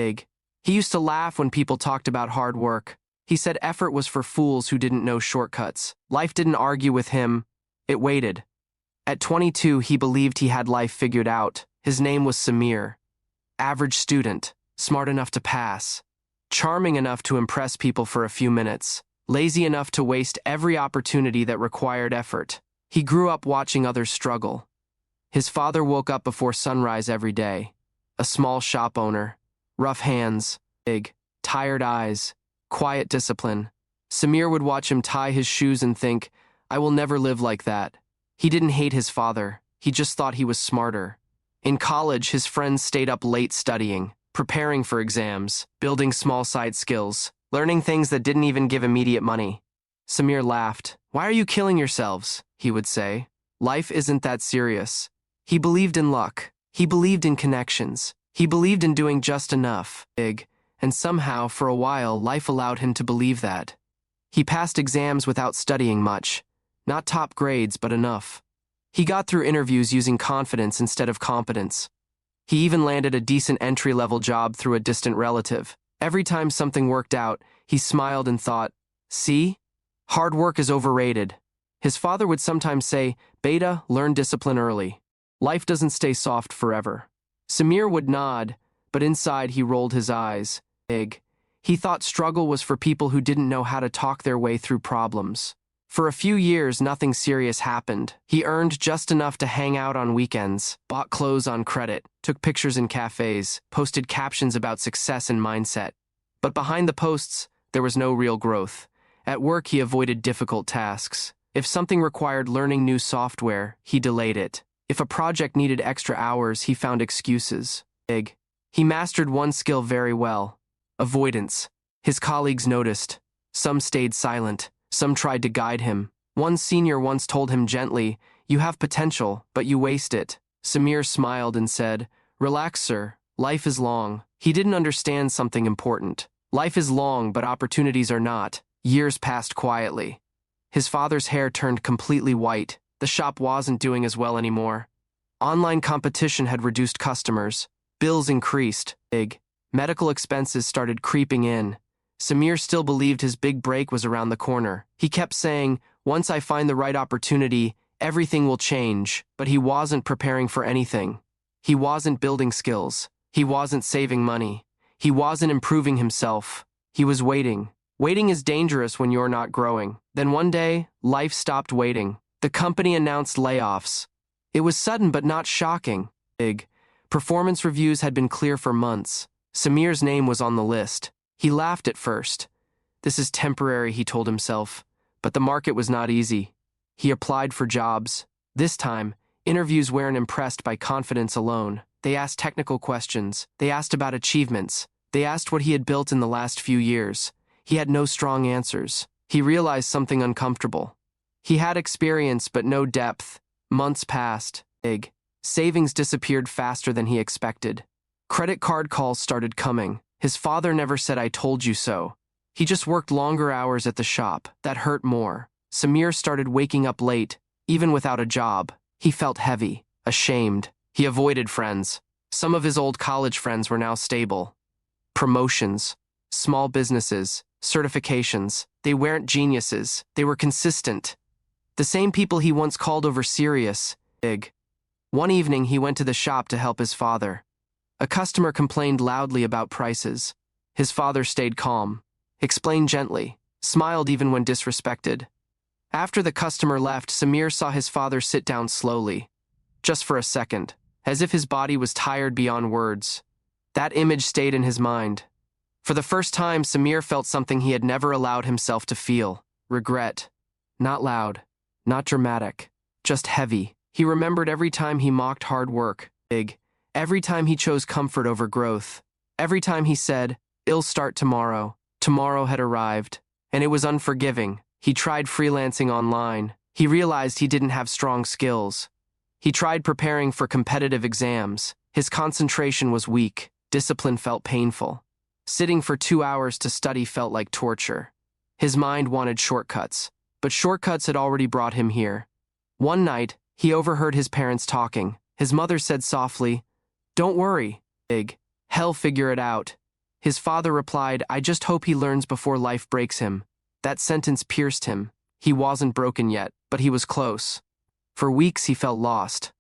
Big. He used to laugh when people talked about hard work. He said effort was for fools who didn't know shortcuts. Life didn't argue with him. It waited. At 22, he believed he had life figured out. His name was Samir. Average student, smart enough to pass, charming enough to impress people for a few minutes, lazy enough to waste every opportunity that required effort. He grew up watching others struggle. His father woke up before sunrise every day. A small shop owner. Rough hands, big, tired eyes, quiet discipline. Samir would watch him tie his shoes and think, I will never live like that. He didn't hate his father. He just thought he was smarter. In college, his friends stayed up late studying, preparing for exams, building small side skills, learning things that didn't even give immediate money. Samir laughed. Why are you killing yourselves? He would say. Life isn't that serious. He believed in luck. He believed in connections. He believed in doing just enough, big, and somehow, for a while, life allowed him to believe that. He passed exams without studying much. Not top grades, but enough. He got through interviews using confidence instead of competence. He even landed a decent entry-level job through a distant relative. Every time something worked out, he smiled and thought, see? Hard work is overrated. His father would sometimes say, Beta, learn discipline early. Life doesn't stay soft forever. Samir would nod, but inside he rolled his eyes. Big. He thought struggle was for people who didn't know how to talk their way through problems. For a few years, nothing serious happened. He earned just enough to hang out on weekends, bought clothes on credit, took pictures in cafes, posted captions about success and mindset. But behind the posts, there was no real growth. At work, he avoided difficult tasks. If something required learning new software, he delayed it. If a project needed extra hours, he found excuses. Big. He mastered one skill very well. Avoidance. His colleagues noticed. Some stayed silent. Some tried to guide him. One senior once told him gently, you have potential, but you waste it. Samir smiled and said, relax, sir. Life is long. He didn't understand something important. Life is long, but opportunities are not. Years passed quietly. His father's hair turned completely white. The shop wasn't doing as well anymore. Online competition had reduced customers. Bills increased. Big. Medical expenses started creeping in. Samir still believed his big break was around the corner. He kept saying, once I find the right opportunity, everything will change. But he wasn't preparing for anything. He wasn't building skills. He wasn't saving money. He wasn't improving himself. He was waiting. Waiting is dangerous when you're not growing. Then one day, life stopped waiting. The company announced layoffs. It was sudden but not shocking. Big. Performance reviews had been clear for months. Samir's name was on the list. He laughed at first. This is temporary, he told himself. But the market was not easy. He applied for jobs. This time, interviews weren't impressed by confidence alone. They asked technical questions. They asked about achievements. They asked what he had built in the last few years. He had no strong answers. He realized something uncomfortable. He had experience but no depth. Months passed. Big. Savings disappeared faster than he expected. Credit card calls started coming. His father never said I told you so. He just worked longer hours at the shop. That hurt more. Samir started waking up late, even without a job. He felt heavy, ashamed. He avoided friends. Some of his old college friends were now stable. Promotions, small businesses, certifications. They weren't geniuses. They were consistent. The same people he once called over serious. Big. One evening, he went to the shop to help his father. A customer complained loudly about prices. His father stayed calm, explained gently, smiled even when disrespected. After the customer left, Samir saw his father sit down slowly, just for a second, as if his body was tired beyond words. That image stayed in his mind. For the first time, Samir felt something he had never allowed himself to feel. Regret. Not loud, not dramatic, just heavy. He remembered every time he mocked hard work. Big. Every time he chose comfort over growth. Every time he said, "I'll start tomorrow." Tomorrow had arrived, and it was unforgiving. He tried freelancing online. He realized he didn't have strong skills. He tried preparing for competitive exams. His concentration was weak. Discipline felt painful. Sitting for 2 hours to study felt like torture. His mind wanted shortcuts, but shortcuts had already brought him here. One night, he overheard his parents talking. His mother said softly, "Don't worry, Big. He'll figure it out. His father replied, "I just hope he learns before life breaks him." That sentence pierced him. He wasn't broken yet, but he was close. For weeks he felt lost,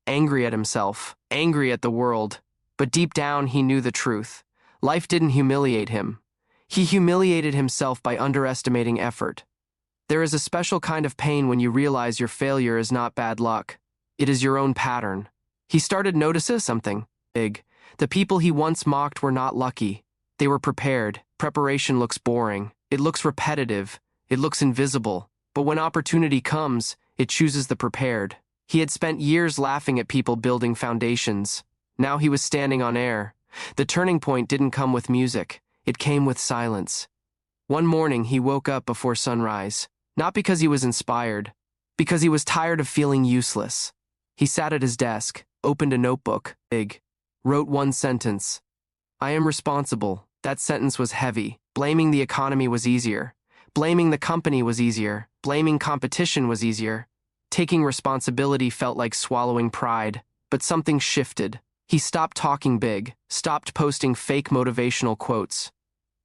angry at himself, angry at the world. But deep down he knew the truth. Life didn't humiliate him. He humiliated himself by underestimating effort. There is a special kind of pain when you realize your failure is not bad luck. It is your own pattern. He started noticing something big. The people he once mocked were not lucky. They were prepared. Preparation looks boring. It looks repetitive. It looks invisible. But when opportunity comes, it chooses the prepared. He had spent years laughing at people building foundations. Now he was standing on air. The turning point didn't come with music. It came with silence. One morning he woke up before sunrise. Not because he was inspired, because he was tired of feeling useless. He sat at his desk, opened a notebook, wrote one sentence. "I am responsible." That sentence was heavy. Blaming the economy was easier. Blaming the company was easier. Blaming competition was easier. Taking responsibility felt like swallowing pride. But something shifted. He stopped talking big, stopped posting fake motivational quotes,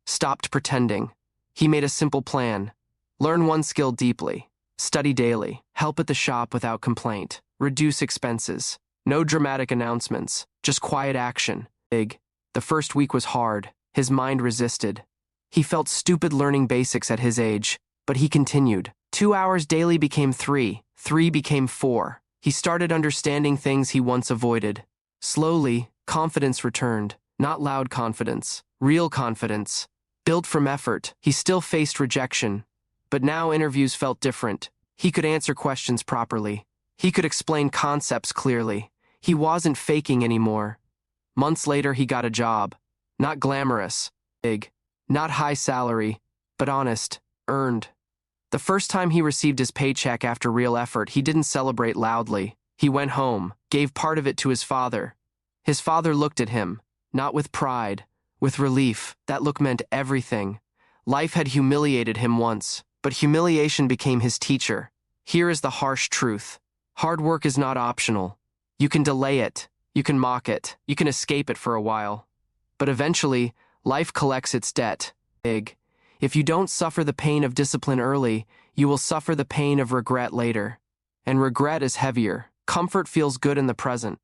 stopped pretending. He made a simple plan. Learn one skill deeply. Study daily. Help at the shop without complaint. Reduce expenses. No dramatic announcements. Just quiet action. The first week was hard. His mind resisted. He felt stupid learning basics at his age, but he continued. 2 hours daily became 3. 3 became 4. He started understanding things he once avoided. Slowly, confidence returned. Not loud confidence. Real confidence. Built from effort. He still faced rejection. But now interviews felt different. He could answer questions properly. He could explain concepts clearly. He wasn't faking anymore. Months later, he got a job. Not glamorous, not high salary, but honest, earned. The first time he received his paycheck after real effort, he didn't celebrate loudly. He went home, gave part of it to his father. His father looked at him, not with pride, with relief. That look meant everything. Life had humiliated him once, but humiliation became his teacher. Here is the harsh truth. Hard work is not optional. You can delay it. You can mock it. You can escape it for a while. But eventually, life collects its debt. If you don't suffer the pain of discipline early, you will suffer the pain of regret later. And regret is heavier. Comfort feels good in the present,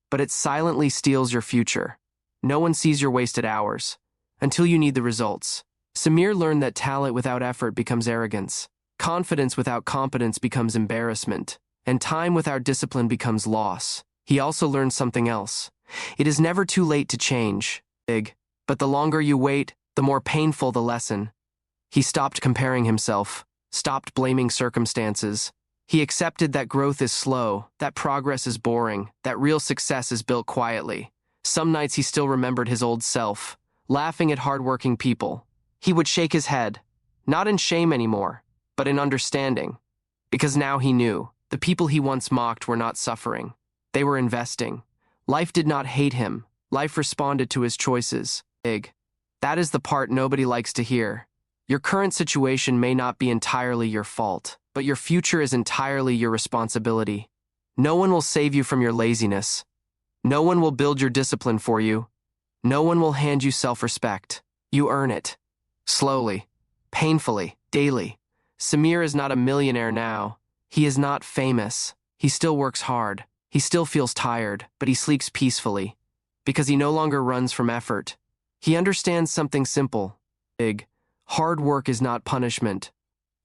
but it silently steals your future. No one sees your wasted hours until you need the results. Samir learned that talent without effort becomes arrogance. Confidence without competence becomes embarrassment. And time without discipline becomes loss. He also learned something else. It is never too late to change. But the longer you wait, the more painful the lesson. He stopped comparing himself, stopped blaming circumstances. He accepted that growth is slow, that progress is boring, that real success is built quietly. Some nights he still remembered his old self, laughing at hardworking people. He would shake his head, not in shame anymore, but in understanding. Because now he knew, the people he once mocked were not suffering. They were investing. Life did not hate him. Life responded to his choices. That is the part nobody likes to hear. Your current situation may not be entirely your fault, but your future is entirely your responsibility. No one will save you from your laziness. No one will build your discipline for you. No one will hand you self-respect. You earn it. Slowly, painfully, daily. Samir is not a millionaire now. He is not famous. He still works hard. He still feels tired, but he sleeps peacefully. Because he no longer runs from effort. He understands something simple. Hard work is not punishment.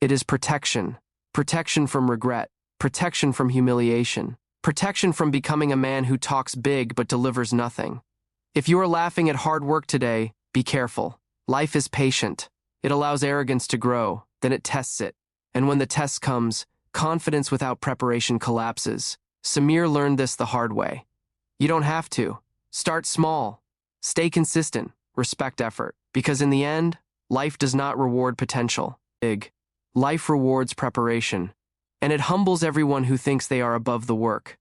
It is protection. Protection from regret. Protection from humiliation. Protection from becoming a man who talks big but delivers nothing. If you are laughing at hard work today, be careful. Life is patient. It allows arrogance to grow, then it tests it. And when the test comes, confidence without preparation collapses. Samir learned this the hard way. You don't have to. Start small. Stay consistent. Respect effort. Because in the end, life does not reward potential. Life rewards preparation. And it humbles everyone who thinks they are above the work.